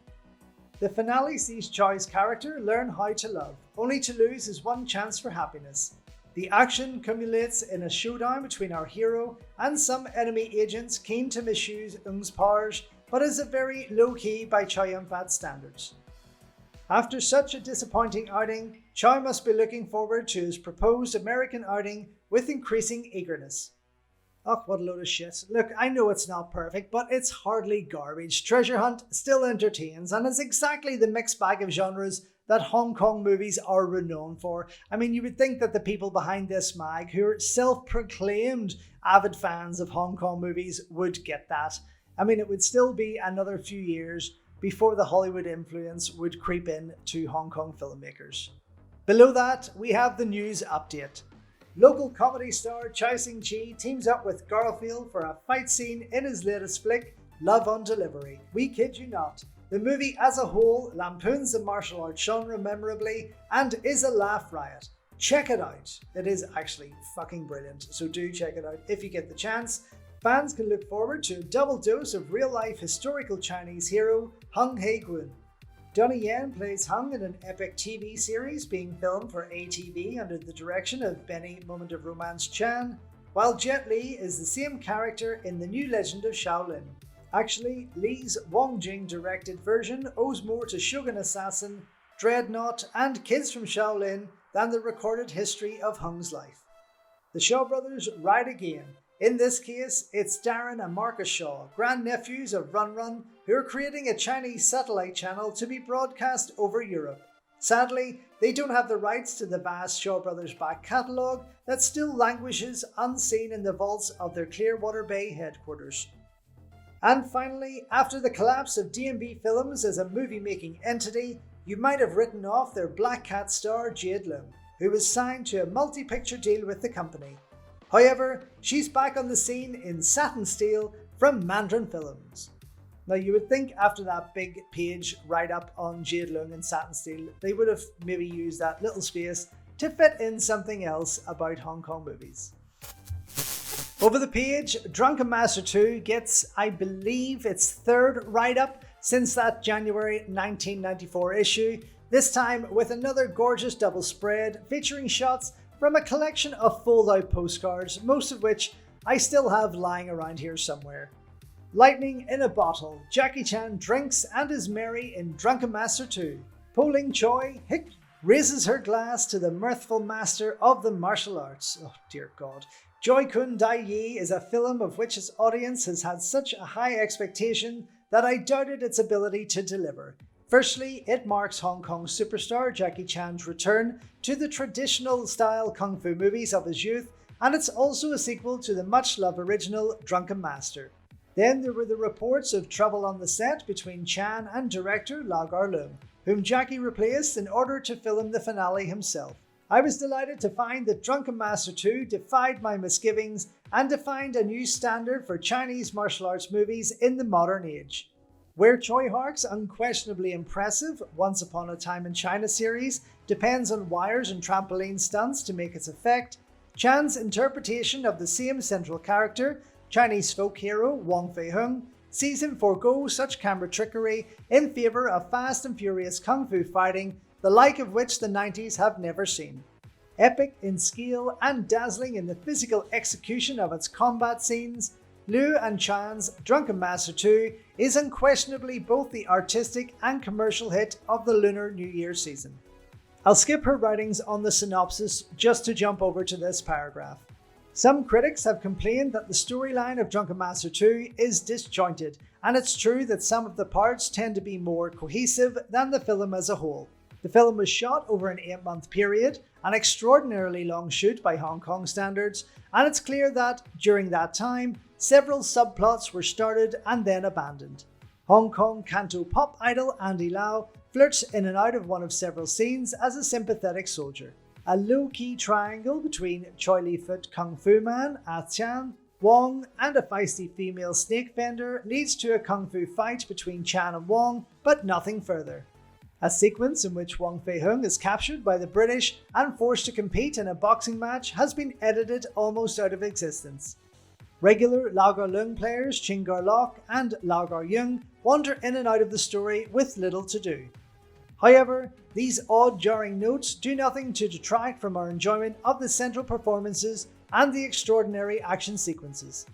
The finale sees Chow's character learn how to love, only to lose his one chance for happiness. The action culminates in a showdown between our hero and some enemy agents keen to misuse Ng's powers, but is a very low-key by Chow Yun-fat standards. After such a disappointing outing, Chow must be looking forward to his proposed American outing with increasing eagerness. Oh, what a load of shit. Look, I know it's not perfect, but it's hardly garbage. Treasure Hunt still entertains, and is exactly the mixed bag of genres that Hong Kong movies are renowned for. I mean, you would think that the people behind this mag, who are self-proclaimed avid fans of Hong Kong movies, would get that. I mean, it would still be another few years before the Hollywood influence would creep in to Hong Kong filmmakers. Below that, we have the news update. Local comedy star Chai Sing-chi teams up with Garfield for a fight scene in his latest flick, Love on Delivery. We kid you not. The movie as a whole lampoons the martial arts genre memorably and is a laugh riot. Check it out. It is actually fucking brilliant, so do check it out if you get the chance. Fans can look forward to a double dose of real-life historical Chinese hero Hung Hae-kwon. Donnie Yen plays Hung in an epic TV series being filmed for ATV under the direction of Benny Moment of Romance Chan, while Jet Li is the same character in the new Legend of Shaolin. Actually, Li's Wong directed version owes more to Shogun Assassin, Dreadnought, and Kids from Shaolin than the recorded history of Hung's life. The Shaw brothers ride again. In this case, it's Darren and Marcus Shaw, grandnephews of Run Run, who are creating a Chinese satellite channel to be broadcast over Europe. Sadly, they don't have the rights to the vast Shaw Brothers back catalogue that still languishes unseen in the vaults of their Clearwater Bay headquarters. And finally, after the collapse of D&B Films as a movie-making entity, you might have written off their Black Cat star Jade Lum, who was signed to a multi-picture deal with the company. However, she's back on the scene in Satin Steel from Mandarin Films. Now, you would think after that big page write-up on Jade Lum and Satin Steel, they would have maybe used that little space to fit in something else about Hong Kong movies. Over the page, Drunken Master 2 gets, I believe, its third write-up since that January 1994 issue, this time with another gorgeous double spread featuring shots from a collection of fold-out postcards, most of which I still have lying around here somewhere. Lightning in a bottle, Jackie Chan drinks and is merry in Drunken Master 2. Poling Choi raises her glass to the mirthful master of the martial arts. Oh dear God. Joy Kun Dai Yi is a film of which its audience has had such a high expectation that I doubted its ability to deliver. Firstly, it marks Hong Kong superstar Jackie Chan's return to the traditional style kung fu movies of his youth, and it's also a sequel to the much-loved original Drunken Master. Then there were the reports of trouble on the set between Chan and director Lau Gar-leung, whom Jackie replaced in order to film the finale himself. I was delighted to find that Drunken Master 2 defied my misgivings and defined a new standard for Chinese martial arts movies in the modern age. Where Choi Hark's unquestionably impressive Once Upon a Time in China series depends on wires and trampoline stunts to make its effect, Chan's interpretation of the same central character, Chinese folk hero Wong Fei-hung, sees him forego such camera trickery in favour of fast and furious kung fu fighting, the like of which the 90s have never seen. Epic in scale and dazzling in the physical execution of its combat scenes, Liu and Chan's Drunken Master 2 is unquestionably both the artistic and commercial hit of the Lunar New Year season. I'll skip her writings on the synopsis just to jump over to this paragraph. Some critics have complained that the storyline of Drunken Master 2 is disjointed, and it's true that some of the parts tend to be more cohesive than the film as a whole. The film was shot over an 8-month period, an extraordinarily long shoot by Hong Kong standards, and it's clear that, during that time, several subplots were started and then abandoned. Hong Kong Canto pop idol Andy Lau flirts in and out of one of several scenes as a sympathetic soldier. A low-key triangle between Choi Li-foot Kung Fu Man, Ah Chan, Wong, and a feisty female snake vendor leads to a kung fu fight between Chan and Wong, but nothing further. A sequence in which Wong Fei-hung is captured by the British and forced to compete in a boxing match has been edited almost out of existence. Regular Lau Gar-leung players Ching Gar-lok and Lau Gar-yung wander in and out of the story with little to do. However, these odd jarring notes do nothing to detract from our enjoyment of the central performances and the extraordinary action sequences.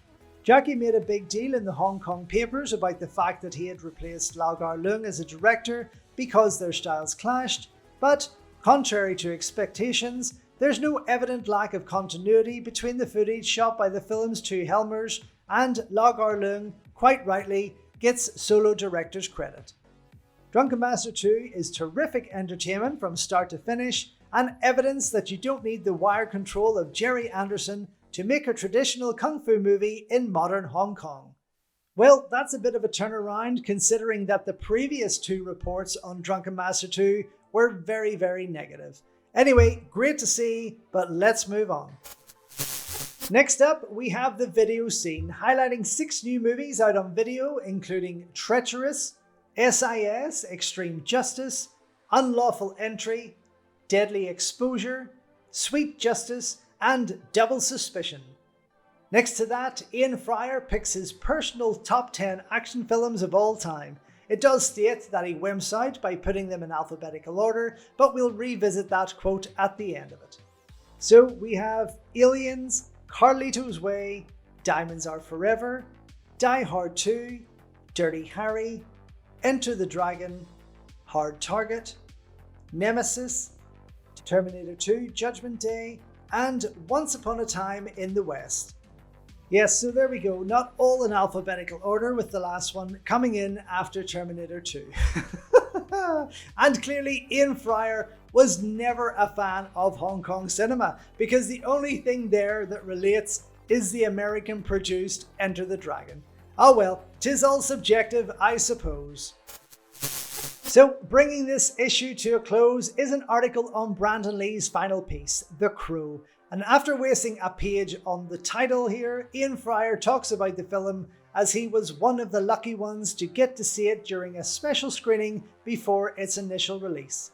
Jackie made a big deal in the Hong Kong papers about the fact that he had replaced Lau Gar-leung as a director because their styles clashed, but, contrary to expectations, there's no evident lack of continuity between the footage shot by the film's two Helmers, and Lag Ar-leung, quite rightly, gets solo director's credit. Drunken Master 2 is terrific entertainment from start to finish, and evidence that you don't need the wire control of Jerry Anderson to make a traditional kung fu movie in modern Hong Kong. Well, that's a bit of a turnaround considering that the previous two reports on Drunken Master 2 were very, very negative. Anyway, great to see, but let's move on. Next up, we have the video scene, highlighting 6 new movies out on video, including Treacherous, SIS, Extreme Justice, Unlawful Entry, Deadly Exposure, Sweet Justice, and Double Suspicion. Next to that, Ian Fryer picks his personal top 10 action films of all time. It does state that he wimps out by putting them in alphabetical order, but we'll revisit that quote at the end of it. So we have Aliens, Carlito's Way, Diamonds Are Forever, Die Hard 2, Dirty Harry, Enter the Dragon, Hard Target, Nemesis, Terminator 2, Judgment Day, and Once Upon a Time in the West. Yes, so there we go, not all in alphabetical order, with the last one coming in after Terminator 2. And clearly Ian Fryer was never a fan of Hong Kong cinema, because the only thing there that relates is the American produced Enter the Dragon. Oh well, 'tis all subjective, I suppose. So bringing this issue to a close is an article on Brandon Lee's final piece, The Crow. And after wasting a page on the title here, Ian Fryer talks about the film as he was one of the lucky ones to get to see it during a special screening before its initial release.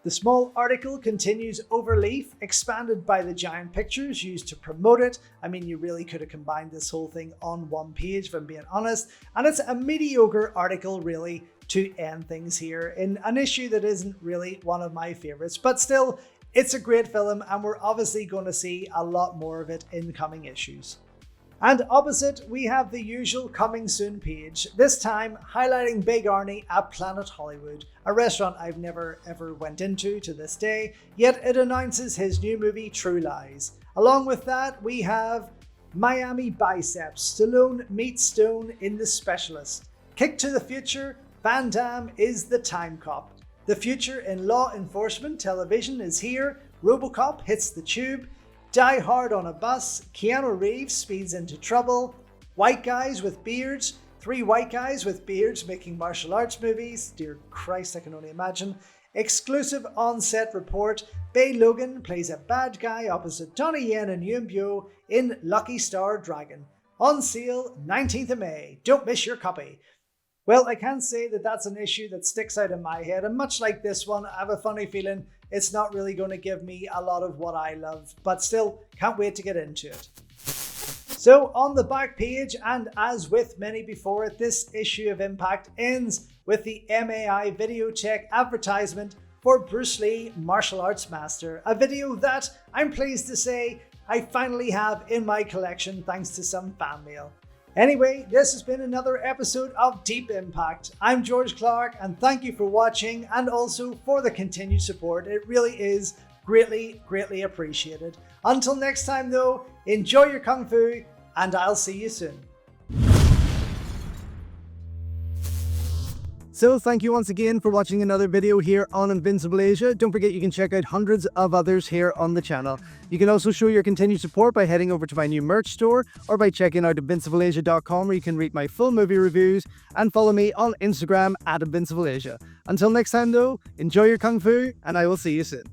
The small article continues overleaf, expanded by the giant pictures used to promote it. I mean, you really could have combined this whole thing on one page, if I'm being honest. And it's a mediocre article, really, to end things here in an issue that isn't really one of my favorites. But still, it's a great film, and we're obviously going to see a lot more of it in coming issues. And opposite, we have the usual coming soon page, this time highlighting Big Arnie at Planet Hollywood, a restaurant I've never ever went into to this day, yet it announces his new movie True Lies. Along with that, we have Miami Biceps, Stallone meets Stone in The Specialist. Kick to the Future, Van Damme is the Time Cop. The future in law enforcement television is here, RoboCop hits the tube, Die Hard on a bus, Keanu Reeves speeds into trouble, white guys with beards, 3 white guys with beards making martial arts movies, dear Christ I can only imagine, exclusive on-set report, Bay Logan plays a bad guy opposite Donnie Yen and Yuen Biao in Lucky Star Dragon. On sale 19th of May, don't miss your copy. Well, I can say that that's an issue that sticks out in my head, and much like this one, I have a funny feeling it's not really going to give me a lot of what I love, but still, can't wait to get into it. So, on the back page, and as with many before it, this issue of Impact ends with the MAI Videotech advertisement for Bruce Lee Martial Arts Master, a video that, I'm pleased to say, I finally have in my collection thanks to some fan mail. Anyway, this has been another episode of Deep Impact. I'm George Clark, and thank you for watching and also for the continued support. It really is greatly, greatly appreciated. Until next time though, enjoy your Kung Fu, and I'll see you soon. So thank you once again for watching another video here on Invincible Asia. Don't forget you can check out hundreds of others here on the channel. You can also show your continued support by heading over to my new merch store or by checking out invincibleasia.com, where you can read my full movie reviews, and follow me on Instagram at Invincible Asia. Until next time though, enjoy your Kung Fu, and I will see you soon.